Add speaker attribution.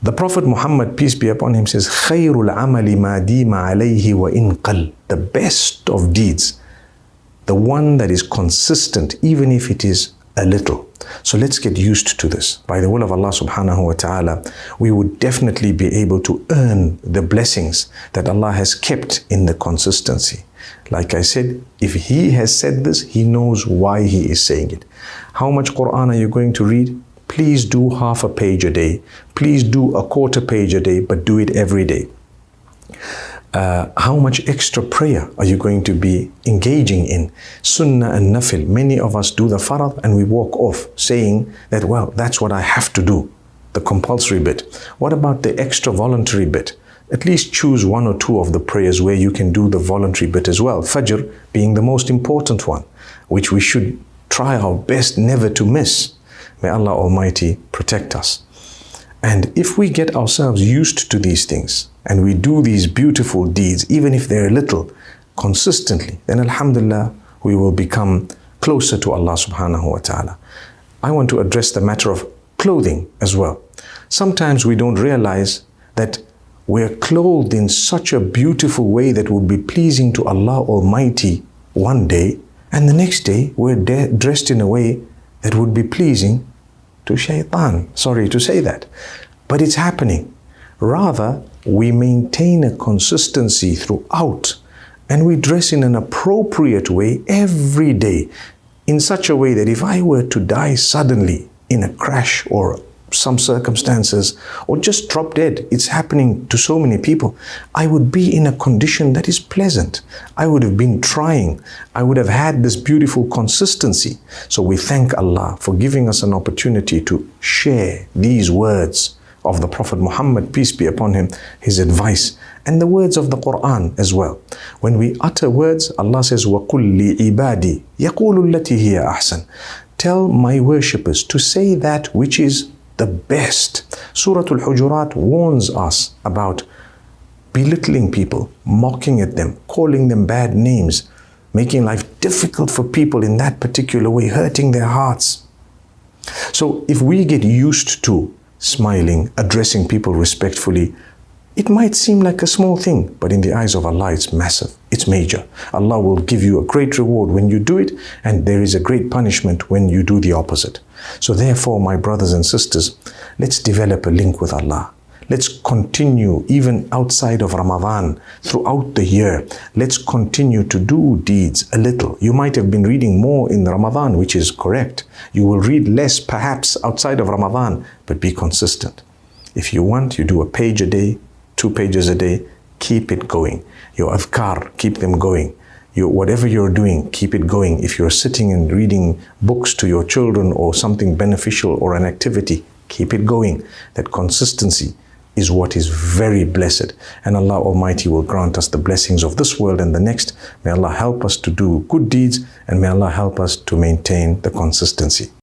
Speaker 1: The Prophet Muhammad, peace be upon him, says, خَيْرُ الْعَمَلِ مَا دِيمَ عَلَيْهِ وَإِنْ قَلْ. The best of deeds, the one that is consistent, even if it is a little. So let's get used to this. By the will of Allah subhanahu wa ta'ala, we would definitely be able to earn the blessings that Allah has kept in the consistency. Like I said, if He has said this, He knows why He is saying it. How much Quran are you going to read? Please do half a page a day. Please do a quarter page a day, but do it every day. How much extra prayer are you going to be engaging in? Sunnah and nafil. Many of us do the farad and we walk off saying that, well, that's what I have to do, the compulsory bit. What about the extra voluntary bit? At least choose one or two of the prayers where you can do the voluntary bit as well. Fajr being the most important one, which we should try our best never to miss. May Allah Almighty protect us. And if we get ourselves used to these things and we do these beautiful deeds, even if they're little, consistently, then alhamdulillah, we will become closer to Allah subhanahu wa ta'ala. I want to address the matter of clothing as well. Sometimes we don't realize that we're clothed in such a beautiful way that would be pleasing to Allah Almighty one day, and the next day we're dressed in a way that would be pleasing to shaitan. Sorry to say that, but it's happening. Rather, we maintain a consistency throughout and we dress in an appropriate way every day, in such a way that if I were to die suddenly in a crash or some circumstances, or just drop dead, it's happening to so many people, I would be in a condition that is pleasant. I would have been trying. I would have had this beautiful consistency. So we thank Allah for giving us an opportunity to share these words of the Prophet Muhammad, peace be upon him, his advice, and the words of the Quran as well. When we utter words, Allah says, وَقُلْ لِعِبَادِي يَقُولُ الَّتِي هِيَ أَحْسَنُ. Tell my worshippers to say that which is the best. Surah Al-Hujurat warns us about belittling people, mocking at them, calling them bad names, making life difficult for people in that particular way, hurting their hearts. So if we get used to smiling, addressing people respectfully, it might seem like a small thing, but in the eyes of Allah, it's massive, it's major. Allah will give you a great reward when you do it, and there is a great punishment when you do the opposite. So therefore, my brothers and sisters, let's develop a link with Allah. Let's continue even outside of Ramadan, throughout the year. Let's continue to do deeds a little. You might have been reading more in Ramadan, which is correct. You will read less perhaps outside of Ramadan, but be consistent. If you want, you do a page a day, 2 pages a day, keep it going. Your adhkar, keep them going. Whatever you're doing, keep it going. If you're sitting and reading books to your children or something beneficial or an activity, keep it going. That consistency is what is very blessed. And Allah Almighty will grant us the blessings of this world and the next. May Allah help us to do good deeds, and may Allah help us to maintain the consistency.